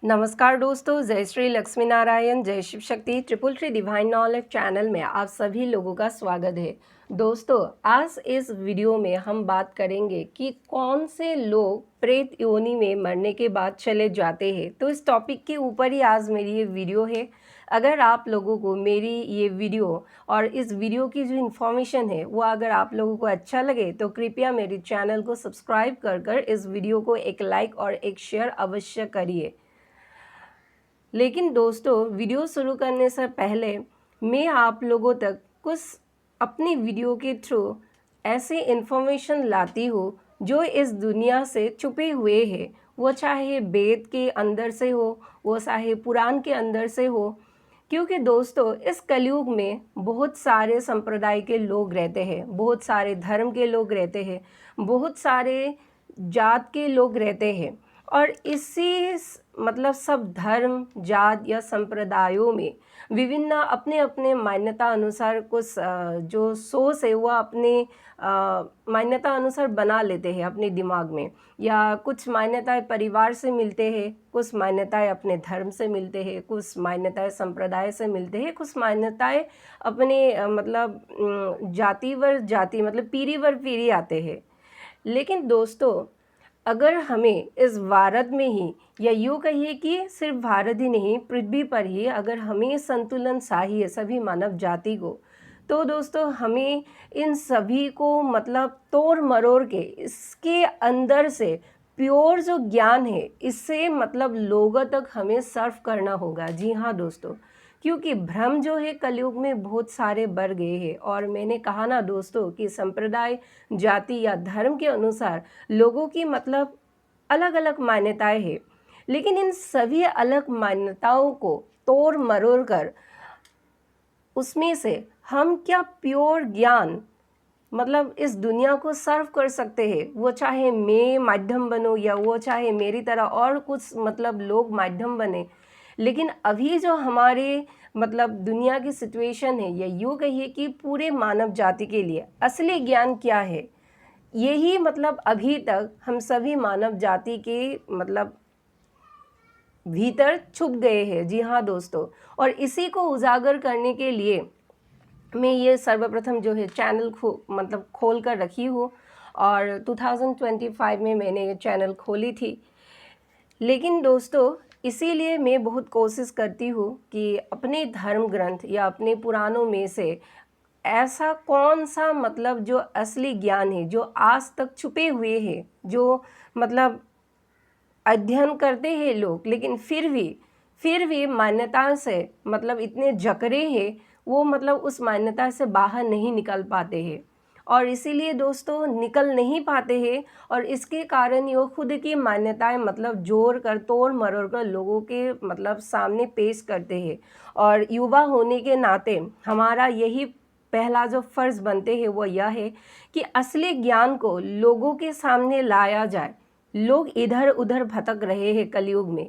नमस्कार दोस्तों, जय श्री लक्ष्मी नारायण, जय Shiv Shakti. Triple tree divine knowledge channel में आप सभी लोगों का स्वागत है। दोस्तों, आज इस वीडियो में हम बात करेंगे कि कौन से लोग प्रेत योनि में मरने के बाद चले जाते हैं। तो इस टॉपिक के ऊपर ही आज मेरी ये वीडियो है। अगर आप लोगों को मेरी ये वीडियो और इस वीडियो की जो इन्फॉर्मेशन है वो अगर आप लोगों को अच्छा लगे तो कृपया मेरे चैनल को सब्सक्राइब कर इस वीडियो को एक लाइक और एक शेयर अवश्य करिए। लेकिन दोस्तों, वीडियो शुरू करने से पहले मैं आप लोगों तक कुछ अपनी वीडियो के थ्रू ऐसे इन्फॉर्मेशन लाती हूँ जो इस दुनिया से छुपे हुए हैं। वो चाहे वेद के अंदर से हो, वो चाहे पुराण के अंदर से हो। क्योंकि दोस्तों, इस कलयुग में बहुत सारे संप्रदाय के लोग रहते हैं, बहुत सारे धर्म के लोग रहते हैं, बहुत सारे जात के लोग रहते हैं। और इसी मतलब सब धर्म, जात या संप्रदायों में विभिन्न अपने अपने मान्यता अनुसार कुछ जो सोच है वो अपने मान्यता अनुसार बना लेते हैं अपने दिमाग में। या कुछ मान्यताएं परिवार से मिलते हैं, कुछ मान्यताएं अपने धर्म से मिलते हैं, कुछ मान्यताएं संप्रदाय से मिलते हैं, कुछ मान्यताएं अपने मतलब जातिवर जाति मतलब पीढ़ी वर पीढ़ी आते हैं। लेकिन दोस्तों, अगर हमें इस भारत में ही या यूँ कहिए कि सिर्फ भारत ही नहीं, पृथ्वी पर ही अगर हमें संतुलन चाहिए सभी मानव जाति को, तो दोस्तों हमें इन सभी को मतलब तोड़ मरोड़ के इसके अंदर से प्योर जो ज्ञान है इससे मतलब लोगों तक हमें सर्व करना होगा। जी हाँ दोस्तों, क्योंकि भ्रम जो है कलयुग में बहुत सारे बढ़ गए हैं। और मैंने कहा ना दोस्तों कि संप्रदाय, जाति या धर्म के अनुसार लोगों की मतलब अलग अलग मान्यताएं हैं। लेकिन इन सभी अलग मान्यताओं को तोड़ मरोड़ कर उसमें से हम क्या प्योर ज्ञान मतलब इस दुनिया को सर्व कर सकते हैं। वो चाहे मैं माध्यम बनूं या वो चाहे मेरी तरह और कुछ मतलब लोग माध्यम बने। लेकिन अभी जो हमारे मतलब दुनिया की सिचुएशन है या यूँ कहिए कि पूरे मानव जाति के लिए असली ज्ञान क्या है, यही मतलब अभी तक हम सभी मानव जाति के मतलब भीतर छुप गए हैं। जी हाँ दोस्तों, और इसी को उजागर करने के लिए मैं ये सर्वप्रथम जो है चैनल मतलब खोल कर रखी हूँ। और 2025 में मैंने ये चैनल खोली थी। लेकिन दोस्तों, इसीलिए मैं बहुत कोशिश करती हूँ कि अपने धर्म ग्रंथ या अपने पुराणों में से ऐसा कौन सा मतलब जो असली ज्ञान है जो आज तक छुपे हुए हैं, जो मतलब अध्ययन करते हैं लोग लेकिन फिर भी मान्यता से मतलब इतने जकड़े हैं, वो मतलब उस मान्यता से बाहर नहीं निकल पाते हैं। और इसीलिए दोस्तों निकल नहीं पाते हैं और इसके कारण ये खुद की मान्यताएं मतलब जोड़ कर तोड़ मरोड़ कर लोगों के मतलब सामने पेश करते हैं। और युवा होने के नाते हमारा यही पहला जो फ़र्ज़ बनते हैं वो यह है कि असली ज्ञान को लोगों के सामने लाया जाए। लोग इधर उधर भटक रहे हैं कलयुग में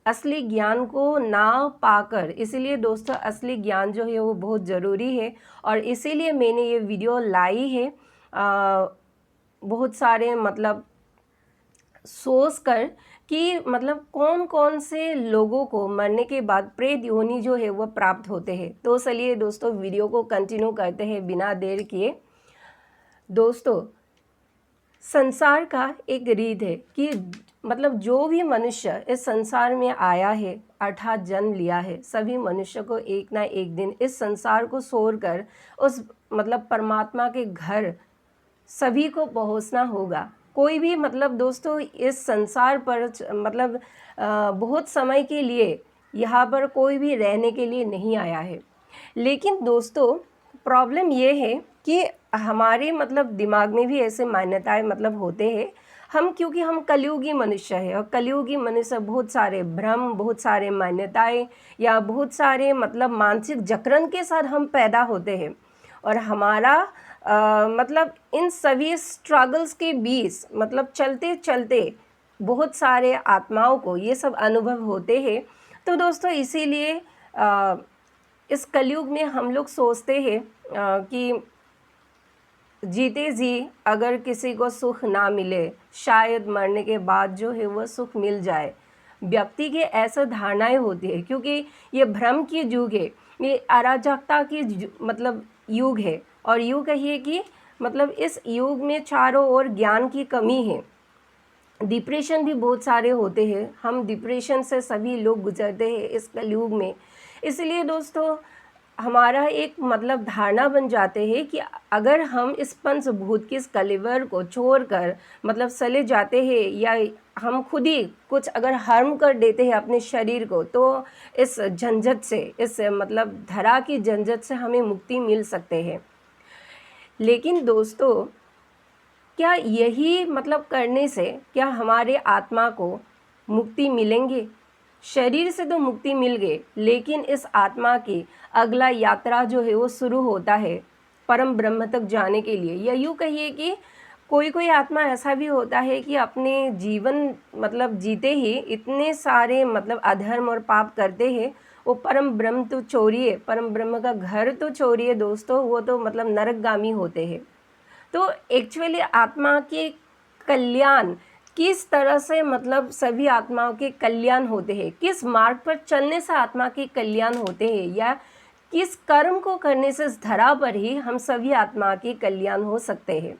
असली ज्ञान को ना पाकर। इसीलिए दोस्तों असली ज्ञान जो है वो बहुत ज़रूरी है और इसीलिए मैंने ये वीडियो लाई है। बहुत सारे मतलब सोच कर कि मतलब कौन कौन से लोगों को मरने के बाद प्रेत योनि जो है वो प्राप्त होते हैं। तो चलिए दोस्तों वीडियो को कंटिन्यू करते हैं बिना देर किए। दोस्तों, संसार का एक रीत है कि मतलब जो भी मनुष्य इस संसार में आया है अर्थात जन्म लिया है, सभी मनुष्य को एक ना एक दिन इस संसार को छोड़कर उस मतलब परमात्मा के घर सभी को पहुंचना होगा। कोई भी मतलब दोस्तों इस संसार पर मतलब बहुत समय के लिए यहाँ पर कोई भी रहने के लिए नहीं आया है। लेकिन दोस्तों प्रॉब्लम ये है कि हमारे मतलब दिमाग में भी ऐसे मान्यताएं मतलब होते हैं। हम क्योंकि हम कलयुगी मनुष्य है और कलयुगी मनुष्य बहुत सारे भ्रम, बहुत सारे मान्यताएं या बहुत सारे मतलब मानसिक जकड़न के साथ हम पैदा होते हैं। और हमारा मतलब इन सभी स्ट्रगल्स के बीच मतलब चलते चलते बहुत सारे आत्माओं को ये सब अनुभव होते हैं। तो दोस्तों इसीलिए इस कलयुग में हम लोग सोचते हैं कि जीते जी अगर किसी को सुख ना मिले, शायद मरने के बाद जो है वह सुख मिल जाए। व्यक्ति के ऐसे धारणाएं होती है, क्योंकि ये भ्रम की युग है, ये अराजकता की मतलब युग है। और यूँ कहिए कि मतलब इस युग में चारों ओर ज्ञान की कमी है। डिप्रेशन भी बहुत सारे होते हैं, हम डिप्रेशन से सभी लोग गुजरते हैं इस कलयुग में। इसलिए दोस्तों हमारा एक मतलब धारणा बन जाते हैं कि अगर हम इस पंचभूत की इस कलेवर को छोड़कर मतलब चले जाते हैं, या हम खुद ही कुछ अगर हार्म कर देते हैं अपने शरीर को, तो इस झंझट से, इस मतलब धरा की झंझट से हमें मुक्ति मिल सकते हैं। लेकिन दोस्तों क्या यही मतलब करने से क्या हमारे आत्मा को मुक्ति मिलेंगे? शरीर से तो मुक्ति मिल गई, लेकिन इस आत्मा की अगला यात्रा जो है वो शुरू होता है परम ब्रह्म तक जाने के लिए। या यूँ कहिए कि कोई कोई आत्मा ऐसा भी होता है कि अपने जीवन मतलब जीते ही इतने सारे मतलब अधर्म और पाप करते हैं, वो परम ब्रह्म तो छोड़िए, परम ब्रह्म का घर तो छोड़िए दोस्तों, वो तो मतलब नरकगामी होते हैं। तो एक्चुअली आत्मा के कल्याण किस तरह से मतलब सभी आत्माओं के कल्याण होते हैं, किस मार्ग पर चलने से आत्मा के कल्याण होते हैं, या किस कर्म को करने से इस धरा पर ही हम सभी आत्मा के कल्याण हो सकते हैं।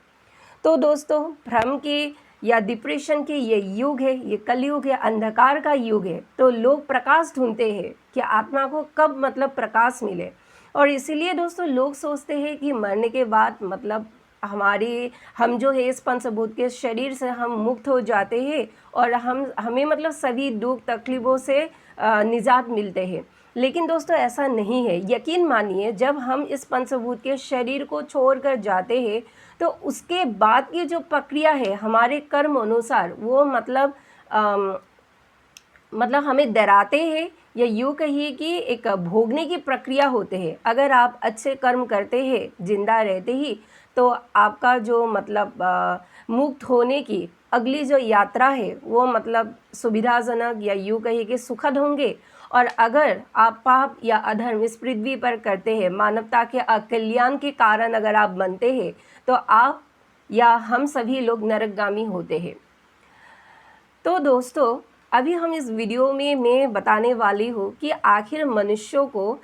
तो दोस्तों भ्रम के या डिप्रेशन के ये युग है, ये कलयुग है, अंधकार का युग है। तो लोग प्रकाश ढूंढते हैं कि आत्मा को कब मतलब प्रकाश मिले। और इसीलिए दोस्तों लोग सोचते हैं कि मरने के बाद मतलब हम जो है इस पंचभूत के शरीर से हम मुक्त हो जाते हैं और हमें मतलब सभी दुख तकलीफ़ों से निजात मिलते हैं। लेकिन दोस्तों ऐसा नहीं है। यकीन मानिए, जब हम इस पंचभूत के शरीर को छोड़कर जाते हैं तो उसके बाद की जो प्रक्रिया है हमारे कर्म अनुसार, वो मतलब हमें डराते हैं, या यूँ कहिए कि एक भोगने की प्रक्रिया होते हैं। अगर आप अच्छे कर्म करते हैं जिंदा रहते ही, तो आपका जो मतलब मुक्त होने की अगली जो यात्रा है वो मतलब सुविधाजनक या यूँ कहिए कि सुखद होंगे। और अगर आप पाप या अधर्म इस पृथ्वी पर करते हैं, मानवता के अकल्याण के कारण अगर आप बनते हैं, तो आप या हम सभी लोग नरकगामी होते हैं। तो दोस्तों अभी हम इस वीडियो में मैं बताने वाली हूँ कि आखिर मनुष्यों को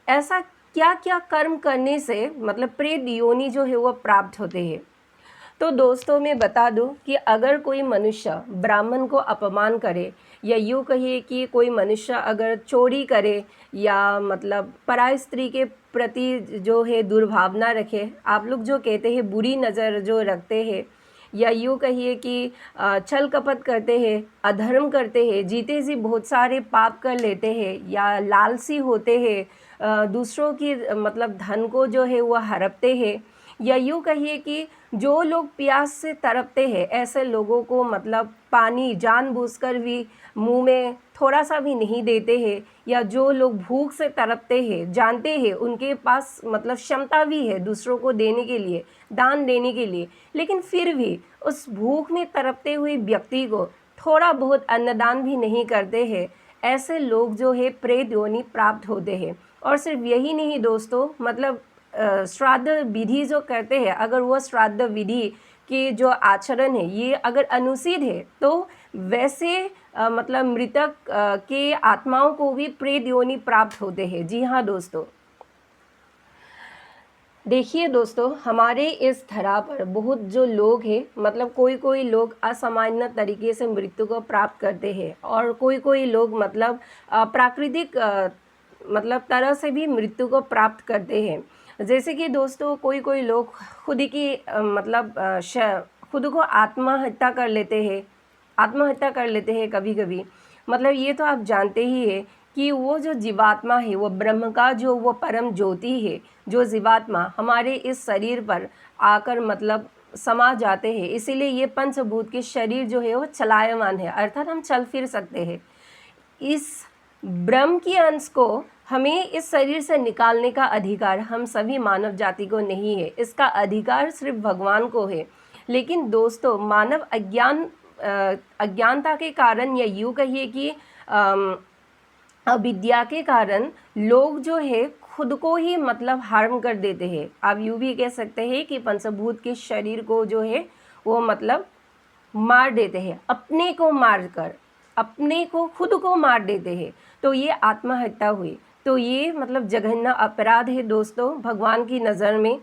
ऐसा क्या क्या कर्म करने से मतलब प्रेत योनि जो है वो प्राप्त होते हैं। तो दोस्तों मैं बता दूं कि अगर कोई मनुष्य ब्राह्मण को अपमान करे, या यूँ कहिए कि कोई मनुष्य अगर चोरी करे, या मतलब पराई स्त्री के प्रति जो है दुर्भावना रखे, आप लोग जो कहते हैं बुरी नज़र जो रखते हैं, या यूँ कहिए कि छल कपट करते हैं, अधर्म करते हैं, जीते जी बहुत सारे पाप कर लेते हैं, या लालसी होते हैं, दूसरों की मतलब धन को जो है वो हड़पते हैं, या यूँ कहिए कि जो लोग प्यास से तड़पते हैं ऐसे लोगों को मतलब पानी जानबूझकर भी मुंह में थोड़ा सा भी नहीं देते हैं, या जो लोग भूख से तड़पते हैं, जानते हैं उनके पास मतलब क्षमता भी है दूसरों को देने के लिए, दान देने के लिए, लेकिन फिर भी उस भूख में तड़पते हुए व्यक्ति को थोड़ा बहुत अन्नदान भी नहीं करते हैं, ऐसे लोग जो है प्रेत योनि प्राप्त होते हैं। और सिर्फ यही नहीं दोस्तों, मतलब श्राद्ध विधि जो करते हैं, अगर वो श्राद्ध विधि की जो आचरण है ये अगर अनुचित है, तो वैसे मतलब मृतक के आत्माओं को भी प्रेत योनि प्राप्त होते हैं। जी हाँ दोस्तों, देखिए दोस्तों हमारे इस धरा पर बहुत जो लोग हैं, मतलब कोई कोई लोग असामान्य तरीके से मृत्यु को प्राप्त करते हैं, और कोई कोई लोग मतलब प्राकृतिक मतलब तरह से भी मृत्यु को प्राप्त करते हैं। जैसे कि दोस्तों कोई कोई लोग खुद की मतलब खुद को आत्महत्या कर लेते हैं, आत्महत्या कर लेते हैं कभी कभी। मतलब ये तो आप जानते ही है कि वो जो जीवात्मा है, वो ब्रह्म का जो वो परम ज्योति है, जो जीवात्मा हमारे इस शरीर पर आकर मतलब समा जाते हैं। इसीलिए ये पंचभूत के शरीर जो है वो चलायमान है, अर्थात हम चल फिर सकते हैं। इस ब्रह्म की अंश को हमें इस शरीर से निकालने का अधिकार हम सभी मानव जाति को नहीं है, इसका अधिकार सिर्फ भगवान को है। लेकिन दोस्तों मानव अज्ञानता के कारण, या यूँ कहिए कि अविद्या के कारण लोग जो है खुद को ही मतलब हार्म कर देते हैं। आप यूँ भी कह सकते हैं कि पंचभूत के शरीर को जो है वो मतलब मार देते हैं, अपने को मार कर। अपने को खुद को मार देते हैं, तो ये आत्महत्या हुई। तो ये मतलब जघन्य अपराध है दोस्तों भगवान की नज़र में।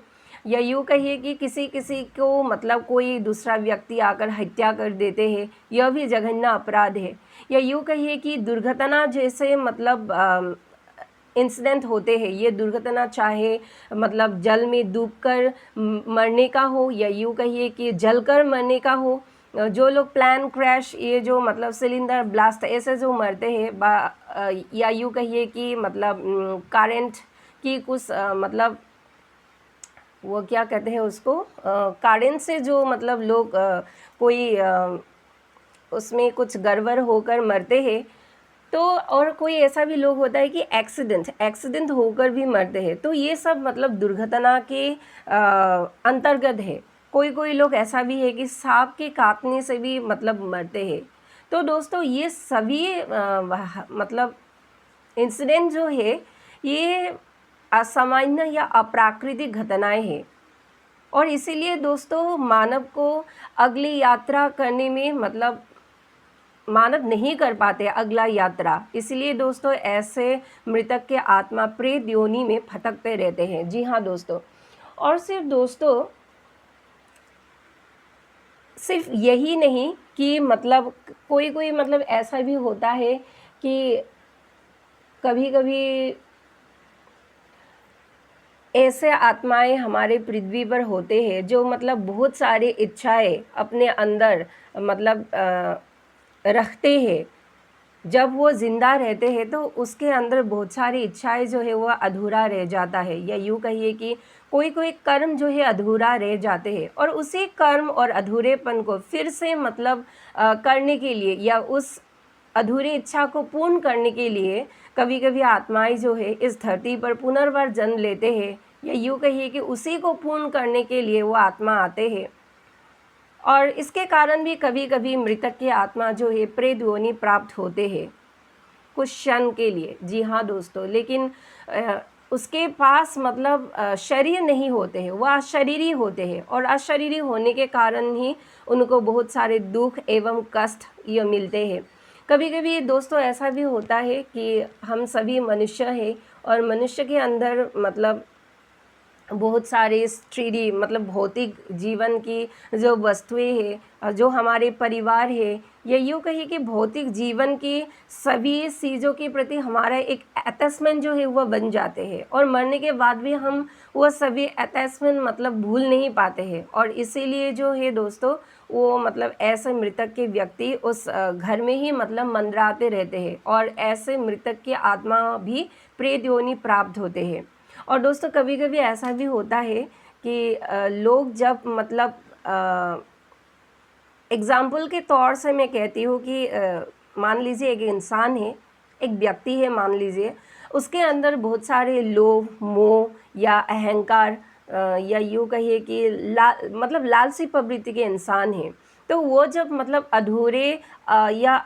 या यूँ कहिए कि किसी किसी को मतलब कोई दूसरा व्यक्ति आकर हत्या कर देते हैं, यह भी जघन्य अपराध है। या यूँ कहिए कि दुर्घटना जैसे मतलब इंसिडेंट होते हैं, ये दुर्घटना चाहे मतलब जल में डूबकर मरने का हो, या यूँ कहिए कि जलकर मरने का हो। जो लोग प्लान क्रैश, ये जो मतलब सिलेंडर ब्लास्ट, ऐसे जो मरते हैं, या यूँ कहिए कि मतलब करंट की कुछ मतलब वो क्या कहते हैं उसको, करंट से जो मतलब लोग कोई उसमें कुछ गड़बड़ होकर मरते हैं। तो और कोई ऐसा भी लोग होता है कि एक्सीडेंट होकर भी मरते हैं। तो ये सब मतलब दुर्घटना के अंतर्गत है। कोई कोई लोग ऐसा भी है कि सांप के काटने से भी मतलब मरते हैं। तो दोस्तों ये सभी मतलब इंसिडेंट जो है ये असामान्य या अप्राकृतिक घटनाएं हैं। और इसीलिए दोस्तों मानव को अगली यात्रा करने में मतलब मानव नहीं कर पाते अगला यात्रा। इसलिए दोस्तों ऐसे मृतक के आत्मा प्रेत योनि में भटकते रहते हैं। जी हाँ दोस्तों। और सिर्फ दोस्तों सिर्फ यही नहीं कि मतलब कोई कोई मतलब ऐसा भी होता है कि कभी कभी ऐसे आत्माएं हमारे पृथ्वी पर होते हैं जो मतलब बहुत सारी इच्छाएं अपने अंदर मतलब रखते हैं। जब वो ज़िंदा रहते हैं तो उसके अंदर बहुत सारी इच्छाएं जो है वो अधूरा रह जाता है। या यूँ कहिए कि कोई कोई कर्म जो है अधूरा रह जाते हैं, और उसी कर्म और अधूरेपन को फिर से मतलब करने के लिए या उस अधूरी इच्छा को पूर्ण करने के लिए कभी कभी आत्माएं जो है इस धरती पर पुनर्वार जन्म लेते हैं। या यूँ कहिए कि उसी को पूर्ण करने के लिए वो आत्मा आते हैं। और इसके कारण भी कभी कभी मृतक की आत्मा जो है प्रेत योनि प्राप्त होते हैं कुछ क्षण के लिए। जी हाँ दोस्तों। लेकिन उसके पास मतलब शरीर नहीं होते हैं, वह अशरीरी होते हैं, और अशरीरी होने के कारण ही उनको बहुत सारे दुख एवं कष्ट ये मिलते हैं। कभी कभी दोस्तों ऐसा भी होता है कि हम सभी मनुष्य हैं, और मनुष्य के अंदर मतलब बहुत सारे स्त्रीडी मतलब भौतिक जीवन की जो वस्तुएं हैं, जो हमारे परिवार है, या यूँ कहिए कि भौतिक जीवन की सभी चीज़ों के प्रति हमारा एक अटैचमेंट जो है वह बन जाते हैं, और मरने के बाद भी हम वह सभी अटैचमेंट मतलब भूल नहीं पाते हैं। और इसीलिए जो है दोस्तों वो मतलब ऐसे मृतक के व्यक्ति उस घर में ही मतलब मंडराते रहते हैं, और ऐसे मृतक की आत्मा भी प्रेत योनि प्राप्त होते हैं। और दोस्तों कभी कभी ऐसा भी होता है कि लोग जब मतलब एग्ज़ाम्पल के तौर से मैं कहती हूँ कि मान लीजिए एक इंसान है, एक व्यक्ति है मान लीजिए, उसके अंदर बहुत सारे लोभ मोह या अहंकार या यूँ कहिए कि मतलब लालची प्रवृत्ति के इंसान हैं। तो वो जब मतलब अधूरे या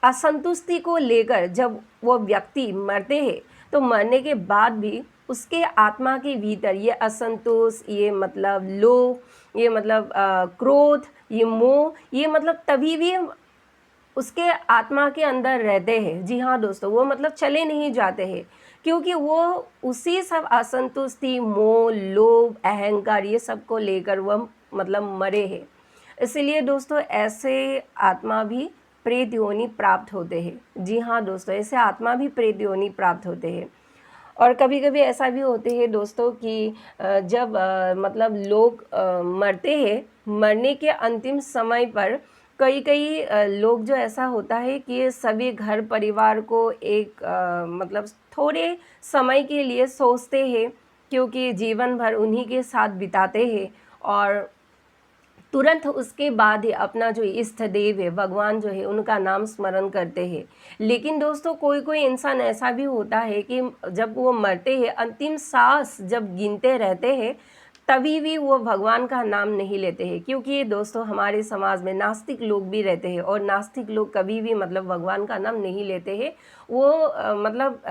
असंतुष्टि को लेकर जब वो व्यक्ति मरते हैं, तो मरने के बाद भी उसके आत्मा के भीतर ये असंतोष, ये मतलब लोभ, ये मतलब क्रोध, ये मोह, ये मतलब तभी भी उसके आत्मा के अंदर रहते हैं। जी हाँ दोस्तों, वो मतलब चले नहीं जाते हैं, क्योंकि वो उसी सब असंतुष्टि, मोह, लोभ, अहंकार ये सब को लेकर वह मतलब मरे हैं। इसलिए दोस्तों ऐसे आत्मा भी प्रेत योनि प्राप्त होते हैं। जी हाँ दोस्तों, ऐसे आत्मा भी प्रेत योनि प्राप्त होते हैं। और कभी कभी ऐसा भी होते हैं दोस्तों कि जब मतलब लोग मरते हैं, मरने के अंतिम समय पर कई कई लोग जो ऐसा होता है कि सभी घर परिवार को एक मतलब थोड़े समय के लिए सोचते हैं, क्योंकि जीवन भर उन्हीं के साथ बिताते हैं, और तुरंत उसके बाद ही अपना जो इष्ट देव है, भगवान जो है, उनका नाम स्मरण करते हैं। लेकिन दोस्तों कोई कोई इंसान ऐसा भी होता है कि जब वो मरते हैं, अंतिम सांस जब गिनते रहते हैं, तभी भी वो भगवान का नाम नहीं लेते हैं, क्योंकि दोस्तों हमारे समाज में नास्तिक लोग भी रहते हैं और नास्तिक लोग कभी भी मतलब भगवान का नाम नहीं लेते हैं। वो मतलब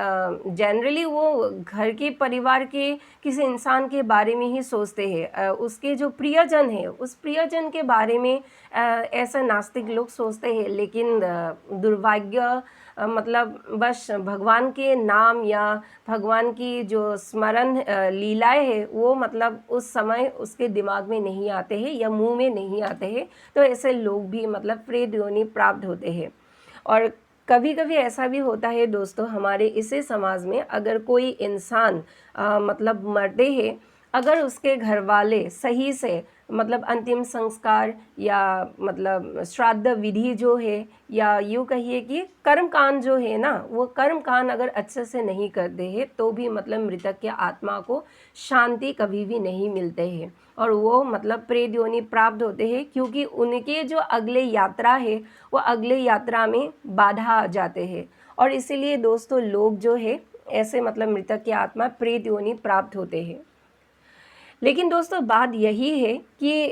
जनरली वो घर के परिवार के किसी इंसान के बारे में ही सोचते हैं, उसके जो प्रियजन है उस प्रियजन के बारे में ऐसा नास्तिक लोग सोचते हैं। लेकिन दुर्भाग्य मतलब बस भगवान के नाम या भगवान की जो स्मरण लीलाएं है वो मतलब उस समय उसके दिमाग में नहीं आते हैं या मुंह में नहीं आते हैं, तो ऐसे लोग भी मतलब प्रेत योनि प्राप्त होते हैं। और कभी कभी ऐसा भी होता है दोस्तों, हमारे इसी समाज में अगर कोई इंसान मतलब मरते हैं, अगर उसके घर वाले सही से मतलब अंतिम संस्कार या मतलब श्राद्ध विधि जो है या यूँ कहिए कि कर्मकांड जो है ना, वो कर्मकांड अगर अच्छे से नहीं करते हैं तो भी मतलब मृतक के आत्मा को शांति कभी भी नहीं मिलते हैं और वो मतलब प्रेत योनि प्राप्त होते हैं, क्योंकि उनके जो अगले यात्रा है वो अगले यात्रा में बाधा आ जाते हैं। और इसीलिए दोस्तों लोग जो है ऐसे मतलब मृतक की आत्मा प्रेत योनि प्राप्त होते हैं। लेकिन दोस्तों बात यही है कि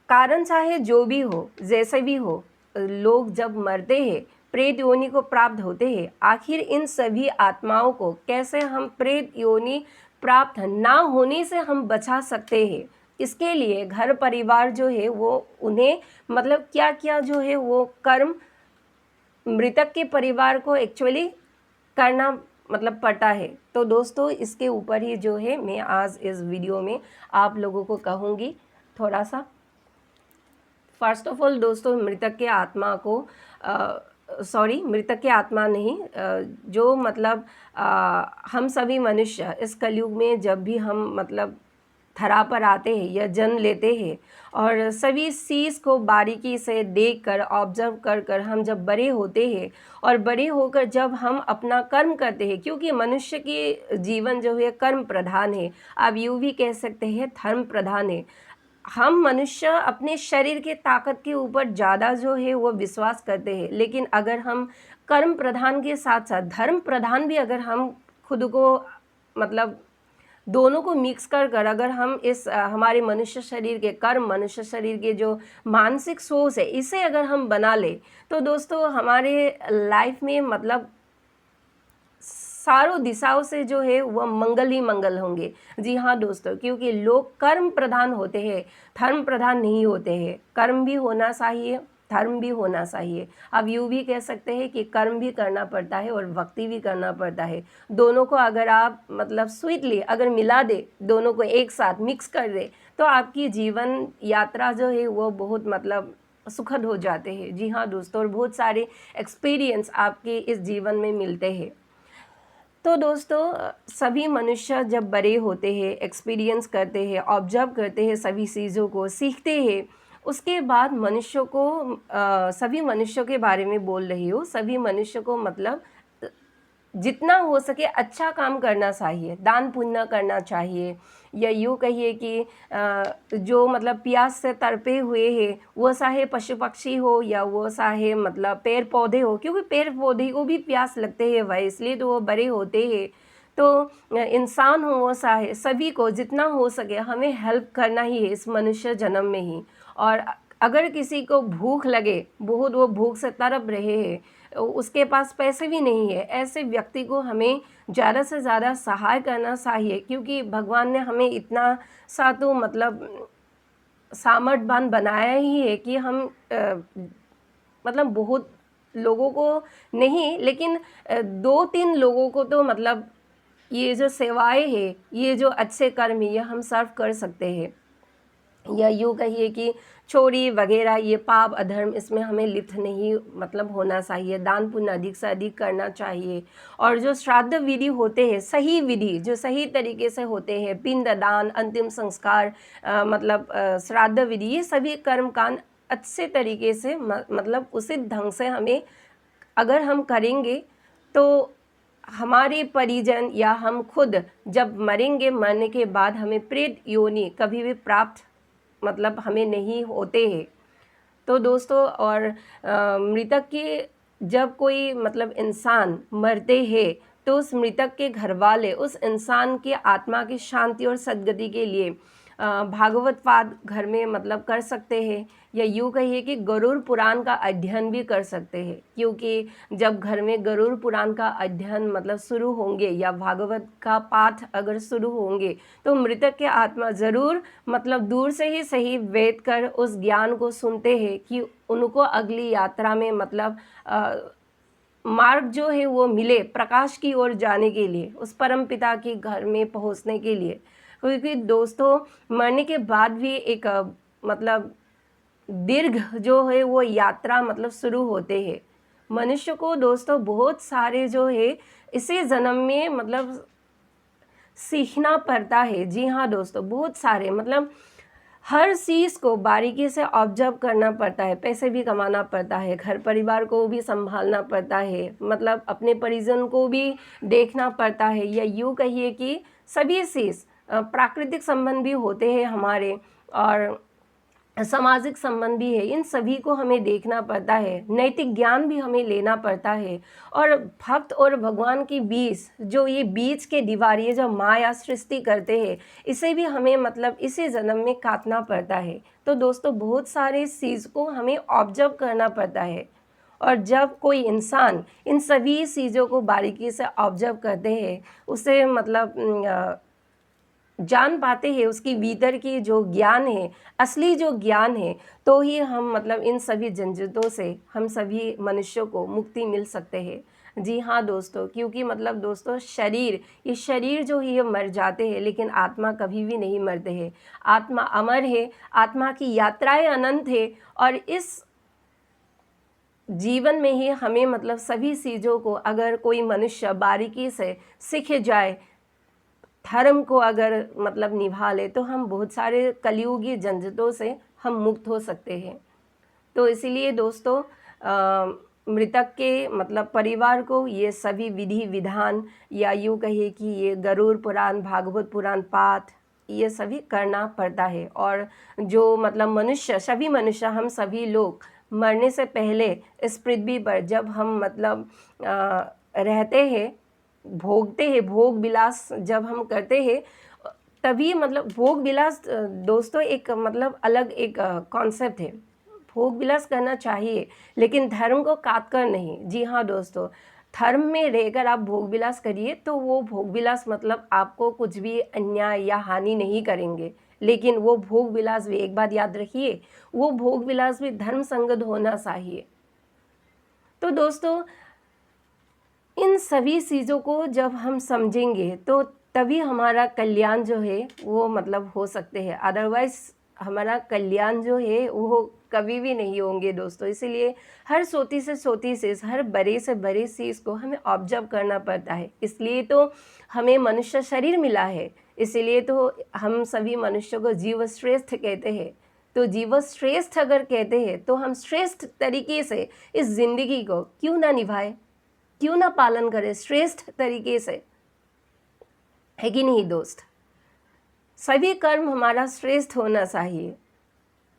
कारण चाहे जो भी हो, जैसे भी हो, लोग जब मरते हैं प्रेत योनि को प्राप्त होते हैं, आखिर इन सभी आत्माओं को कैसे हम प्रेत योनि प्राप्त ना होने से हम बचा सकते हैं, इसके लिए घर परिवार जो है वो उन्हें मतलब क्या क्या जो है वो कर्म मृतक के परिवार को एक्चुअली करना मतलब पड़ता है। तो दोस्तों इसके ऊपर ही जो है मैं आज इस वीडियो में आप लोगों को कहूँगी थोड़ा सा। फर्स्ट ऑफ ऑल दोस्तों मृतक के आत्मा को मृतक के आत्मा नहीं, जो मतलब हम सभी मनुष्य इस कलयुग में जब भी हम मतलब धरा पर आते हैं या जन्म लेते हैं और सभी चीज़ को बारीकी से देखकर ऑब्जर्व कर कर हम जब बड़े होते हैं और बड़े होकर जब हम अपना कर्म करते हैं, क्योंकि मनुष्य की जीवन जो है कर्म प्रधान है, आप यूँ भी कह सकते हैं धर्म प्रधान है। हम मनुष्य अपने शरीर के ताकत के ऊपर ज़्यादा जो है वो विश्वास करते हैं, लेकिन अगर हम कर्म प्रधान के साथ साथ धर्म प्रधान भी अगर हम खुद को मतलब दोनों को मिक्स कर कर अगर हम इस हमारे मनुष्य शरीर के कर्म, मनुष्य शरीर के जो मानसिक सोच है, इसे अगर हम बना ले तो दोस्तों हमारे लाइफ में मतलब चारों दिशाओं से जो है वह मंगल ही मंगल होंगे। जी हाँ दोस्तों, क्योंकि लोग कर्म प्रधान होते हैं, धर्म प्रधान नहीं होते हैं। कर्म भी होना चाहिए, धर्म भी होना चाहिए। अब यूँ भी कह सकते हैं कि कर्म भी करना पड़ता है और भक्ति भी करना पड़ता है। दोनों को अगर आप मतलब स्वीटली अगर मिला दे, दोनों को एक साथ मिक्स कर दे, तो आपकी जीवन यात्रा जो है वो बहुत मतलब सुखद हो जाते हैं। जी हाँ दोस्तों, और बहुत सारे एक्सपीरियंस आपके इस जीवन में मिलते हैं। तो दोस्तों सभी मनुष्य जब बड़े होते हैं, एक्सपीरियंस करते हैं, ऑब्जर्व करते हैं, सभी चीज़ों को सीखते हैं, उसके बाद मनुष्यों को सभी मनुष्यों के बारे में बोल रही हूँ, सभी मनुष्य को मतलब जितना हो सके अच्छा काम करना चाहिए, दान पुण्य करना चाहिए, या यूँ कहिए कि जो मतलब प्यास से तड़पे हुए हैं, वो चाहे पशु पक्षी हो या वो चाहे मतलब पेड़ पौधे हो, क्योंकि पेड़ पौधे को भी प्यास लगते हैं भाई, इसलिए तो वो बड़े होते हैं। तो इंसान हो वो चाहे, सभी को जितना हो सके हमें हेल्प करना ही है इस मनुष्य जन्म में ही। और अगर किसी को भूख लगे, बहुत वो भूख से तड़प रहे हैं, उसके पास पैसे भी नहीं है, ऐसे व्यक्ति को हमें ज़्यादा से ज़्यादा सहाय करना चाहिए, क्योंकि भगवान ने हमें इतना सा तो मतलब सामर्थ्यवान बनाया ही है कि हम मतलब बहुत लोगों को नहीं, लेकिन 2-3 लोगों को तो मतलब ये जो सेवाएं है, ये जो अच्छे कर्म है, ये हम सर्व कर सकते हैं। या यूँ कहिए कि चोरी वगैरह ये पाप अधर्म, इसमें हमें लिप्त नहीं मतलब होना चाहिए। दान पुण्य अधिक से अधिक करना चाहिए। और जो श्राद्ध विधि होते हैं, सही विधि जो सही तरीके से होते हैं, पिंड दान, अंतिम संस्कार, मतलब श्राद्ध विधि, ये सभी कर्मकांड अच्छे तरीके से मतलब उचित ढंग से हमें अगर हम करेंगे तो हमारे परिजन या हम खुद जब मरेंगे, मरने के बाद हमें प्रेत योनि कभी भी प्राप्त मतलब हमें नहीं होते हैं। तो दोस्तों और मृतक के जब कोई मतलब इंसान मरते हैं तो उस मृतक के घर वाले उस इंसान की आत्मा की शांति और सद्गति के लिए भागवत पाठ घर में मतलब कर सकते हैं, या यूँ कहिए कि गरुड़ पुराण का अध्ययन भी कर सकते हैं, क्योंकि जब घर में गरुड़ पुराण का अध्ययन मतलब शुरू होंगे या भागवत का पाठ अगर शुरू होंगे तो मृतक के आत्मा ज़रूर मतलब दूर से ही सही बैठ कर उस ज्ञान को सुनते हैं कि उनको अगली यात्रा में मतलब मार्ग जो है वो मिले प्रकाश की ओर जाने के लिए, उस परम पिता के घर में पहुंचने के लिए। क्योंकि दोस्तों मरने के बाद भी एक मतलब दीर्घ जो है वो यात्रा मतलब शुरू होते हैं। मनुष्य को दोस्तों बहुत सारे जो है इसी जन्म में मतलब सीखना पड़ता है। जी हाँ दोस्तों, बहुत सारे मतलब हर चीज़ को बारीकी से ऑब्जर्व करना पड़ता है, पैसे भी कमाना पड़ता है, घर परिवार को भी संभालना पड़ता है, मतलब अपने परिजन को भी देखना पड़ता है, या यूँ कहिए कि सभी चीज़ प्राकृतिक संबंध भी होते हैं हमारे, और सामाजिक संबंध भी है, इन सभी को हमें देखना पड़ता है, नैतिक ज्ञान भी हमें लेना पड़ता है। और भक्त और भगवान के बीच जो ये बीच के दीवार, ये जो माया सृष्टि करते हैं, इसे भी हमें मतलब इसी जन्म में काटना पड़ता है। तो दोस्तों बहुत सारे चीज़ को हमें ऑब्जर्व करना पड़ता है, और जब कोई इंसान इन सभी चीज़ों को बारीकी से ऑब्जर्व करते हैं, उसे मतलब जान पाते हैं उसकी भीतर की जो ज्ञान है, असली जो ज्ञान है, तो ही हम मतलब इन सभी झंझटों से हम सभी मनुष्यों को मुक्ति मिल सकते हैं। जी हाँ दोस्तों, क्योंकि मतलब दोस्तों ये शरीर जो है ये मर जाते हैं, लेकिन आत्मा कभी भी नहीं मरते हैं। आत्मा अमर है, आत्मा की यात्राएं अनंत है, और इस जीवन में ही हमें मतलब सभी चीज़ों को अगर कोई मनुष्य बारीकी से सीख जाए, धर्म को अगर मतलब निभा ले, तो हम बहुत सारे कलयुगी झंझटों से हम मुक्त हो सकते हैं। तो इसीलिए दोस्तों मृतक के मतलब परिवार को ये सभी विधि विधान, या यूँ कहिए कि ये गरुड़ पुराण, भागवत पुराण पाठ, ये सभी करना पड़ता है। और जो मतलब मनुष्य, सभी मनुष्य, हम सभी लोग मरने से पहले इस पृथ्वी पर जब हम मतलब रहते हैं, भोगते हैं, भोग विलास जब हम करते हैं, तभी मतलब भोग विलास दोस्तों एक मतलब अलग एक कॉन्सेप्ट है। भोग विलास करना चाहिए, लेकिन धर्म को काट कर नहीं। जी हाँ दोस्तों, धर्म में रहकर आप भोग विलास करिए, तो वो भोग विलास मतलब आपको कुछ भी अन्याय या हानि नहीं करेंगे, लेकिन वो भोग विलास भी, एक बात याद रखिए, वो भोग विलास भी धर्म संगत होना चाहिए। तो दोस्तों इन सभी चीज़ों को जब हम समझेंगे तो तभी हमारा कल्याण जो है वो मतलब हो सकते हैं, अदरवाइज़ हमारा कल्याण जो है वो कभी भी नहीं होंगे दोस्तों। इसीलिए हर छोटी से छोटी चीज़, हर बड़े से बड़ी चीज़ को हमें ऑब्जर्व करना पड़ता है। इसलिए तो हमें मनुष्य शरीर मिला है, इसीलिए तो हम सभी मनुष्यों को जीव श्रेष्ठ कहते हैं। तो जीव श्रेष्ठ अगर कहते हैं, तो हम श्रेष्ठ तरीके से इस ज़िंदगी को क्यों ना निभाएं, क्यों ना पालन करें श्रेष्ठ तरीके से, है कि नहीं दोस्त? सभी कर्म हमारा श्रेष्ठ होना चाहिए।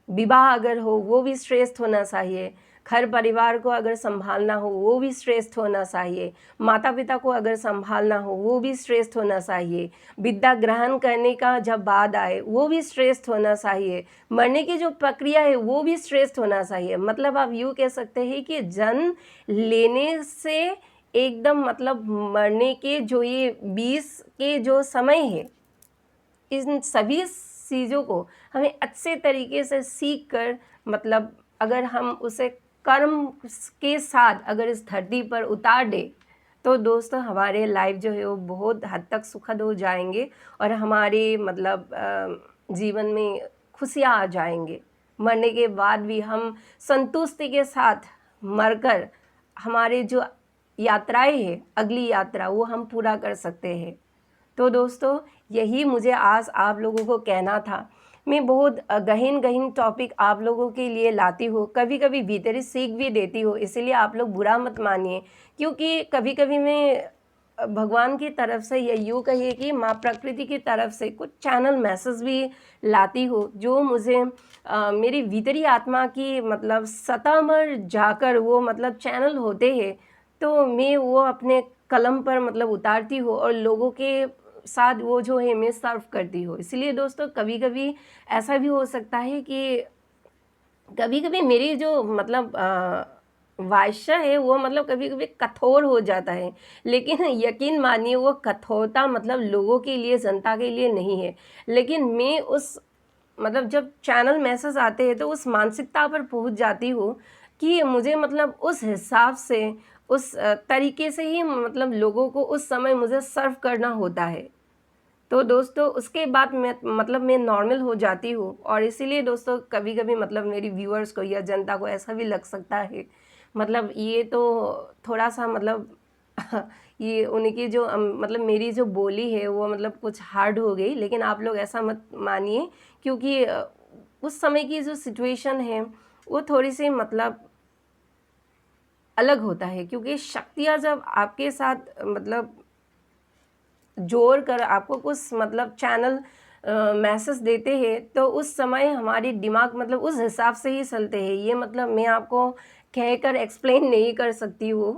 विवाह अगर हो वो भी श्रेष्ठ होना चाहिए, घर परिवार को अगर संभालना हो वो भी श्रेष्ठ होना चाहिए, माता पिता को अगर संभालना हो वो भी श्रेष्ठ होना चाहिए, विद्या ग्रहण करने का जब बाद आए वो भी श्रेष्ठ होना चाहिए, मरने की जो प्रक्रिया है वो भी श्रेष्ठ होना चाहिए। मतलब आप यूँ कह सकते हैं कि जन्म लेने से एकदम मतलब मरने के जो ये 20 के जो समय है, इन सभी चीज़ों को हमें अच्छे तरीके से सीख कर मतलब अगर हम उसे कर्म के साथ अगर इस धरती पर उतार दें, तो दोस्तों हमारे लाइफ जो है वो बहुत हद तक सुखद हो जाएंगे, और हमारे मतलब जीवन में खुशियाँ आ जाएंगे। मरने के बाद भी हम संतुष्टि के साथ मरकर हमारे जो यात्राएं हैं, अगली यात्रा, वो हम पूरा कर सकते हैं। तो दोस्तों यही मुझे आज आप लोगों को कहना था। मैं बहुत गहन टॉपिक आप लोगों के लिए लाती हूँ, कभी कभी भीतरी सीख भी देती हूँ, इसीलिए आप लोग बुरा मत मानिए, क्योंकि कभी कभी मैं भगवान की तरफ से या यूँ कहिए कि माँ प्रकृति की तरफ से कुछ चैनल मैसेज भी लाती हूँ, जो मुझे मेरी भीतरी आत्मा की मतलब सतह पर जाकर वो मतलब चैनल होते हैं, तो मैं वो अपने कलम पर मतलब उतारती हूँ और लोगों के साथ वो जो है मैं सर्व करती हूँ। इसलिए दोस्तों कभी कभी ऐसा भी हो सकता है कि कभी कभी मेरी जो मतलब वाइशा है वो मतलब कभी कभी कठोर हो जाता है, लेकिन यकीन मानिए वो कठोरता मतलब लोगों के लिए, जनता के लिए नहीं है। लेकिन मैं उस मतलब जब चैनल मैसेज आते हैं तो उस मानसिकता पर पहुंच जाती हूँ कि मुझे मतलब उस हिसाब से, उस तरीके से ही मतलब लोगों को उस समय मुझे सर्व करना होता है। तो दोस्तों उसके बाद मैं नॉर्मल हो जाती हूँ, और इसीलिए दोस्तों कभी-कभी मतलब मेरी व्यूअर्स को या जनता को ऐसा भी लग सकता है मतलब ये तो थोड़ा-सा मतलब ये उनकी जो मतलब मेरी जो बोली है वो मतलब कुछ हार्ड हो गई, लेकिन आप लोग ऐसा मत मानिए, क्योंकि उस समय की जो सिचुएशन है वो थोड़ी-सी मतलब अलग होता है, क्योंकि शक्तियाँ जब आपके साथ मतलब जोड़ कर आपको कुछ मतलब चैनल मैसेज देते हैं तो उस समय हमारी दिमाग मतलब उस हिसाब से ही चलते हैं। ये मतलब मैं आपको कहकर एक्सप्लेन नहीं कर सकती हूँ।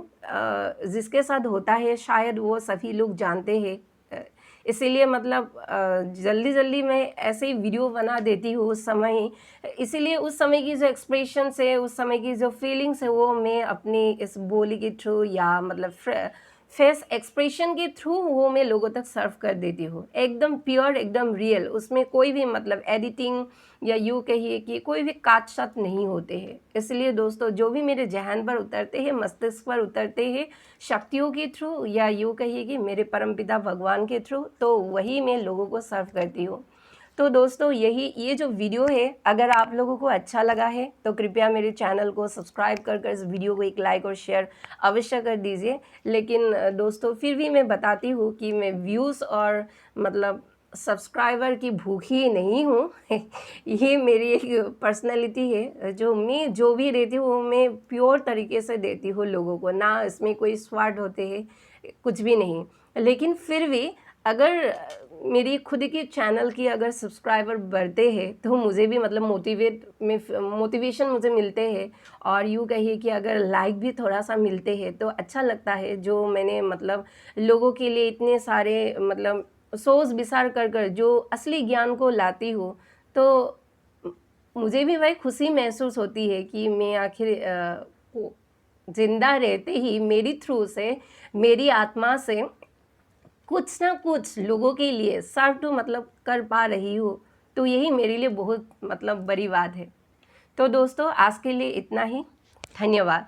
जिसके साथ होता है शायद वो सभी लोग जानते हैं। अ, इसीलिए मतलब जल्दी-जल्दी मैं ऐसे ही वीडियो बना देती हूँ उस समय ही। इसीलिए उस समय की जो एक्सप्रेशंस है, उस समय की जो फीलिंग्स है वो मैं अपनी इस बोली के थ्रू या मतलब फेस एक्सप्रेशन के थ्रू वो मैं लोगों तक सर्व कर देती हूँ। एकदम प्योर, एकदम रियल, उसमें कोई भी मतलब एडिटिंग या यूँ कहिए कि कोई भी काट-छाँट नहीं होते हैं। इसलिए दोस्तों जो भी मेरे ज़हन पर उतरते हैं, मस्तिष्क पर उतरते हैं, शक्तियों के थ्रू या यूँ कहिए कि मेरे परमपिता भगवान के थ्रू, तो वही मैं लोगों को सर्व करती हूँ। तो दोस्तों यही ये जो वीडियो है अगर आप लोगों को अच्छा लगा है तो कृपया मेरे चैनल को सब्सक्राइब कर इस वीडियो को एक लाइक और शेयर अवश्य कर दीजिए। लेकिन दोस्तों फिर भी मैं बताती हूँ कि मैं व्यूज़ और मतलब सब्सक्राइबर की भूखी नहीं हूँ। ये मेरी एक पर्सनैलिटी है, जो मैं जो भी देती हूँ वो मैं प्योर तरीके से देती हूँ लोगों को, ना इसमें कोई स्वार्थ होते हैं, कुछ भी नहीं। लेकिन फिर भी अगर मेरी खुद की चैनल की अगर सब्सक्राइबर बढ़ते हैं तो मुझे भी मतलब मोटिवेशन मुझे मिलते हैं, और यूँ कहिए कि अगर लाइक भी थोड़ा-सा मिलते हैं तो अच्छा लगता है। जो मैंने मतलब लोगों के लिए इतने सारे मतलब सोच विचार कर जो असली ज्ञान को लाती हूँ, तो म मुझे भी भाई खुशी महसूस होती है कि मैं आखिर को ज़िंदा रहते ही मेरी थ्रू से, मेरी आत्मा से कुछ ना कुछ लोगों के लिए सर्व मतलब कर पा रही हूँ, तो यही मेरे लिए बहुत मतलब बड़ी बात है। तो दोस्तों आज के लिए इतना ही। धन्यवाद।